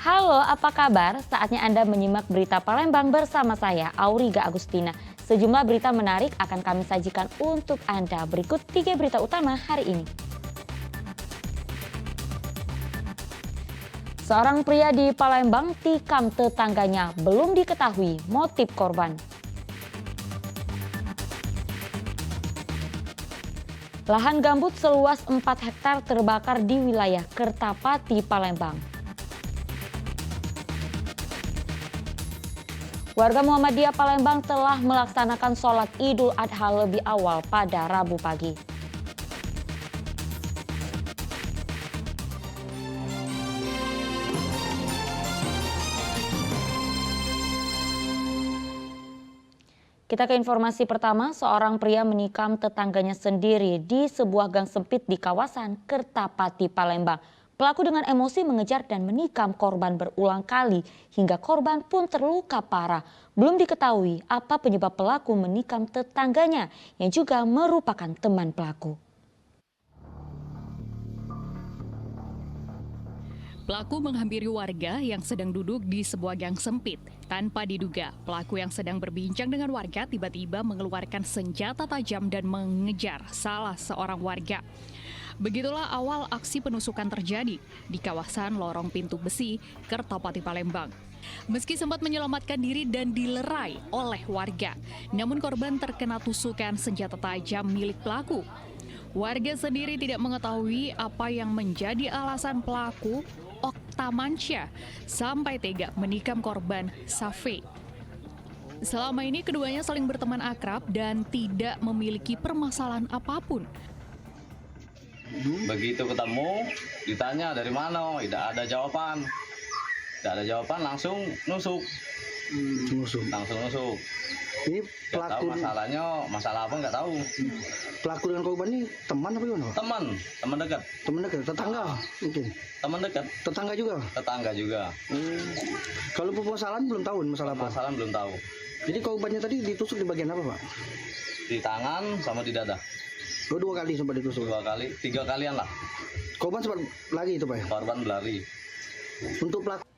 Halo, apa kabar? Saatnya Anda menyimak berita Palembang bersama saya, Auriga Agustina. Sejumlah berita menarik akan kami sajikan untuk Anda. Berikut 3 berita utama hari ini. Seorang pria di Palembang tikam tetangganya, belum diketahui motif korban. Lahan gambut seluas 4 hektar terbakar di wilayah Kertapati, Palembang. Warga Muhammadiyah Palembang telah melaksanakan sholat Idul Adha lebih awal pada Rabu pagi. Kita ke informasi pertama, seorang pria menikam tetangganya sendiri di sebuah gang sempit di kawasan Kertapati, Palembang. Pelaku dengan emosi mengejar dan menikam korban berulang kali hingga korban pun terluka parah. Belum diketahui apa penyebab pelaku menikam tetangganya yang juga merupakan teman pelaku. Pelaku menghampiri warga yang sedang duduk di sebuah gang sempit. Tanpa diduga, pelaku yang sedang berbincang dengan warga tiba-tiba mengeluarkan senjata tajam dan mengejar salah seorang warga. Begitulah awal aksi penusukan terjadi di kawasan Lorong Pintu Besi, Kertapati, Palembang. Meski sempat menyelamatkan diri dan dilerai oleh warga, namun korban terkena tusukan senjata tajam milik pelaku. Warga sendiri tidak mengetahui apa yang menjadi alasan pelaku Oktamansyah sampai tega menikam korban Safe. Selama ini keduanya saling berteman akrab dan tidak memiliki permasalahan apapun. Begitu ketemu, ditanya dari mana, tidak ada jawaban. Tidak ada jawaban, langsung nusuk. Langsung nusuk. Ini Nggak tahu pelaku, masalah apa nggak tahu. pelaku dengan korban ini teman apa gimana? Pak? Teman dekat, Teman dekat, tetangga mungkin. teman dekat, Tetangga juga. Kalau permasalahan belum tahu masalah apa. masalah belum tahu. Jadi korbannya tadi ditusuk di bagian apa, Pak? Di tangan sama di dada, Dua kali sempat ditusuk. 2 kali, 3 kalian lah. Korban sempat lari itu, Pak. Korban berlari. Untuk pelaku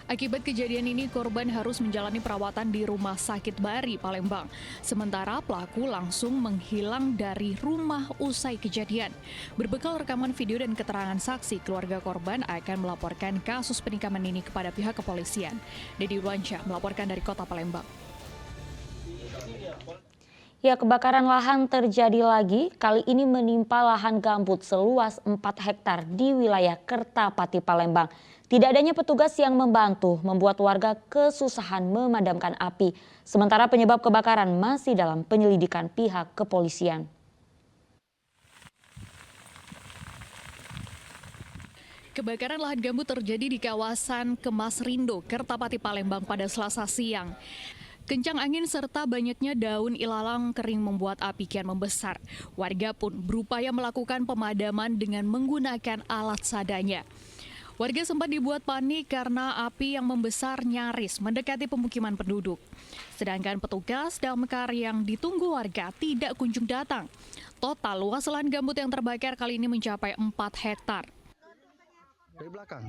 Akibat kejadian ini, korban harus menjalani perawatan di Rumah Sakit Bari, Palembang. Sementara pelaku langsung menghilang dari rumah usai kejadian. Berbekal rekaman video dan keterangan saksi, keluarga korban akan melaporkan kasus penikaman ini kepada pihak kepolisian. Dedi Irwansyah melaporkan dari Kota Palembang. Ya, kebakaran lahan terjadi lagi, kali ini menimpa lahan gambut seluas 4 hektar di wilayah Kertapati, Palembang. Tidak adanya petugas yang membantu membuat warga kesusahan memadamkan api. Sementara penyebab kebakaran masih dalam penyelidikan pihak kepolisian. Kebakaran lahan gambut terjadi di kawasan Kemas Rindo, Kertapati, Palembang pada Selasa siang. Kencang angin serta banyaknya daun ilalang kering membuat api kian membesar. Warga pun berupaya melakukan pemadaman dengan menggunakan alat seadanya. Warga sempat dibuat panik karena api yang membesar nyaris mendekati pemukiman penduduk. Sedangkan petugas damkar yang ditunggu warga tidak kunjung datang. Total luas lahan gambut yang terbakar kali ini mencapai 4 hektar. dari belakang.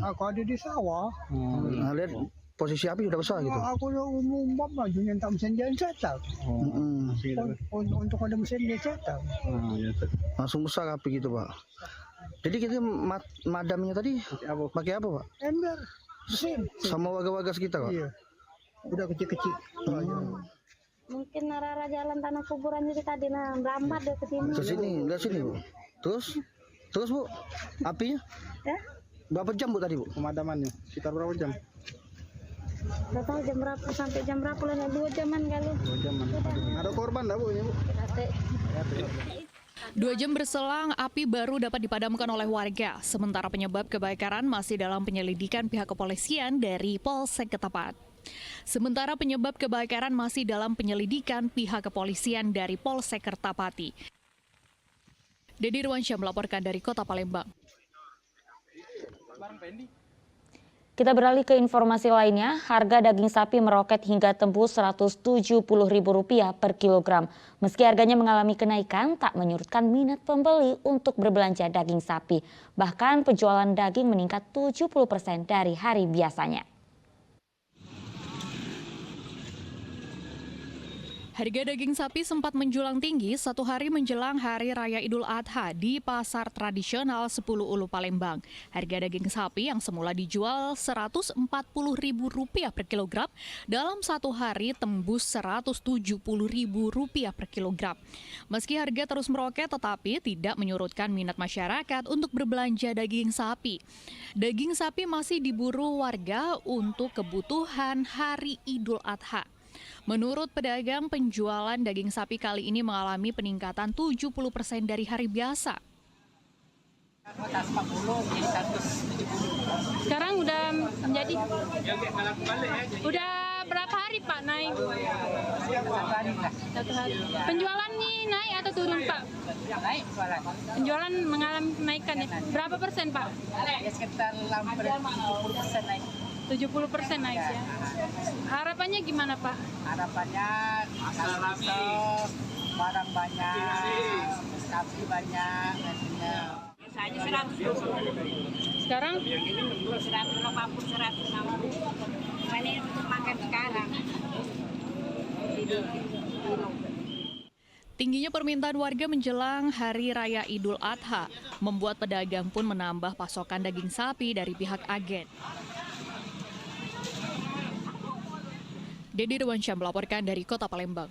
Aku ada di sawah. Nah, lihat posisi api sudah besar gitu. Aku umum maju nyentak mesin dia cetak. Untuk ada mesin dia cetak. Langsung besar api gitu, Pak. Jadi kita madamnya tadi pakai apa, Pak? Ember, mesin. Sama warga-warga sekitar, Pak? Iya. Udah kecil-kecil. Mungkin arah jalan tanah kuburan jadi tadi merambat dia ke sini. Ke sini, lihat sini, Bu. Terus Bu, apinya? Ya? Berapa jam Bu tadi, Bu? Pemadamannya sekitar berapa jam? Gak tahu jam berapa sampai jam berapa lah, 2 jaman kali. 2 jaman. Ada korban enggak, Bu? Ini, Bu? 2 jam berselang, api baru dapat dipadamkan oleh warga. Sementara penyebab kebakaran masih dalam penyelidikan pihak kepolisian dari Polsek Kertapati. Dedi Irwansyah melaporkan dari Kota Palembang. Kita beralih ke informasi lainnya, harga daging sapi meroket hingga tembus Rp170.000 per kilogram. Meski harganya mengalami kenaikan, tak menyurutkan minat pembeli untuk berbelanja daging sapi. Bahkan penjualan daging meningkat 70% dari hari biasanya. Harga daging sapi sempat menjulang tinggi satu hari menjelang Hari Raya Idul Adha di pasar tradisional 10 Ulu Palembang. Harga daging sapi yang semula dijual Rp140.000 per kilogram dalam satu hari tembus Rp170.000 per kilogram. Meski harga terus meroket tetapi tidak menyurutkan minat masyarakat untuk berbelanja daging sapi. Daging sapi masih diburu warga untuk kebutuhan Hari Idul Adha. Menurut pedagang, penjualan daging sapi kali ini mengalami peningkatan 70% dari hari biasa. Sekarang udah menjadi berapa hari Pak naik? Satu hari. Penjualan nih naik atau turun Pak? Naik jualan. Penjualan mengalami kenaikan ya. Berapa persen Pak? Ya sekitar 70% naik. 70% naik ya. Harapannya gimana Pak? Harapannya stok, barang banyak, sapi banyak, nantinya. Biasanya 100. Sekarang 150, 160. Ini untuk makan sekarang. Tingginya permintaan warga menjelang Hari Raya Idul Adha membuat pedagang pun menambah pasokan daging sapi dari pihak agen. Dedi Dewansyah melaporkan dari Kota Palembang.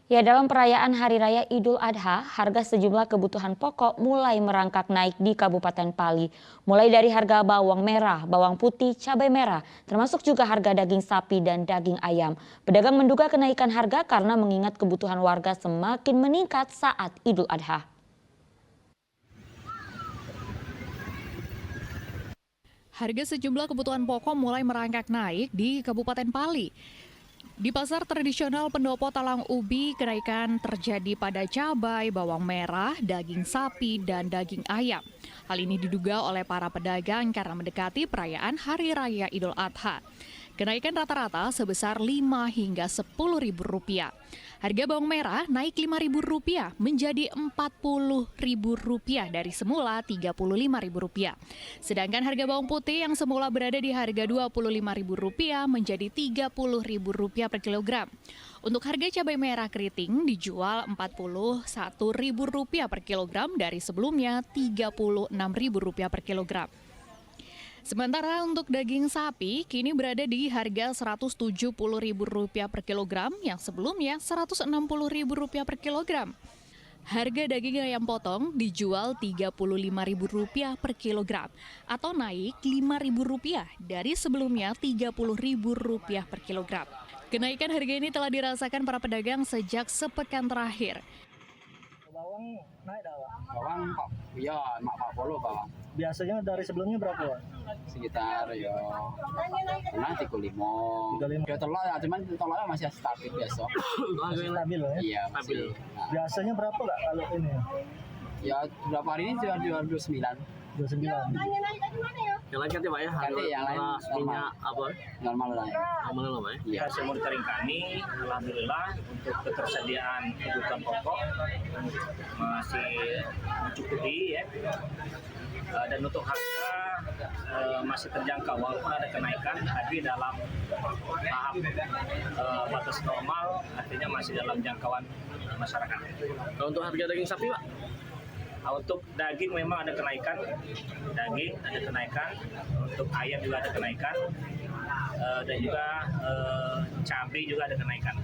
Ya, dalam perayaan Hari Raya Idul Adha, harga sejumlah kebutuhan pokok mulai merangkak naik di Kabupaten Pali. Mulai dari harga bawang merah, bawang putih, cabai merah, termasuk juga harga daging sapi dan daging ayam. Pedagang menduga kenaikan harga karena mengingat kebutuhan warga semakin meningkat saat Idul Adha. Harga sejumlah kebutuhan pokok mulai merangkak naik di Kabupaten Pali. Di pasar tradisional Pendopo Talang Ubi, kenaikan terjadi pada cabai, bawang merah, daging sapi, dan daging ayam. Hal ini diduga oleh para pedagang karena mendekati perayaan Hari Raya Idul Adha. Kenaikan rata-rata sebesar Rp5 hingga Rp10.000. Harga bawang merah naik Rp5.000 menjadi Rp40.000 dari semula Rp35.000. Sedangkan harga bawang putih yang semula berada di harga Rp25.000 menjadi Rp30.000 per kilogram. Untuk harga cabai merah keriting dijual Rp41.000 per kilogram dari sebelumnya Rp36.000 per kilogram. Sementara untuk daging sapi kini berada di harga Rp170.000 per kilogram yang sebelumnya Rp160.000 per kilogram. Harga daging ayam potong dijual Rp35.000 per kilogram atau naik Rp5.000 dari sebelumnya Rp30.000 per kilogram. Kenaikan harga ini telah dirasakan para pedagang sejak sepekan terakhir. Bawang naik dah, Pak? Bawang iya 40 bawang. Biasanya dari sebelumnya berapa, Pak? Sekitar ya pernah 35. Ya telur ya, cuman telurnya masih stabil biasa. Masih stabil ya? Iya, stabil. Nah, biasanya berapa Kak kalau ini? ya beberapa hari ini jual 29. 29. Yang lain ganti Pak ya? Ganti yang lain minyak apa? Normal lah ya. Normal lah Pak ya? Iya. Hasil monitoring kami, alhamdulillah untuk ketersediaan kebutuhan pokok masih mencukupi ya. Dan untuk harga masih terjangkau walaupun ada kenaikan, tapi dalam tahap batas normal, artinya masih dalam jangkauan masyarakat. Kalau untuk harga daging sapi Pak? Untuk daging memang ada kenaikan, untuk ayam juga ada kenaikan, dan juga cabai juga ada kenaikan.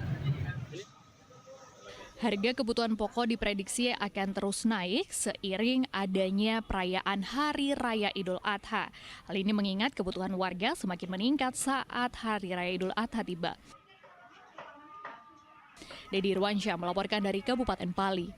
Harga kebutuhan pokok diprediksi akan terus naik seiring adanya perayaan Hari Raya Idul Adha. Hal ini mengingat kebutuhan warga semakin meningkat saat Hari Raya Idul Adha tiba. Dedi Dewansyah melaporkan dari Kabupaten Pali.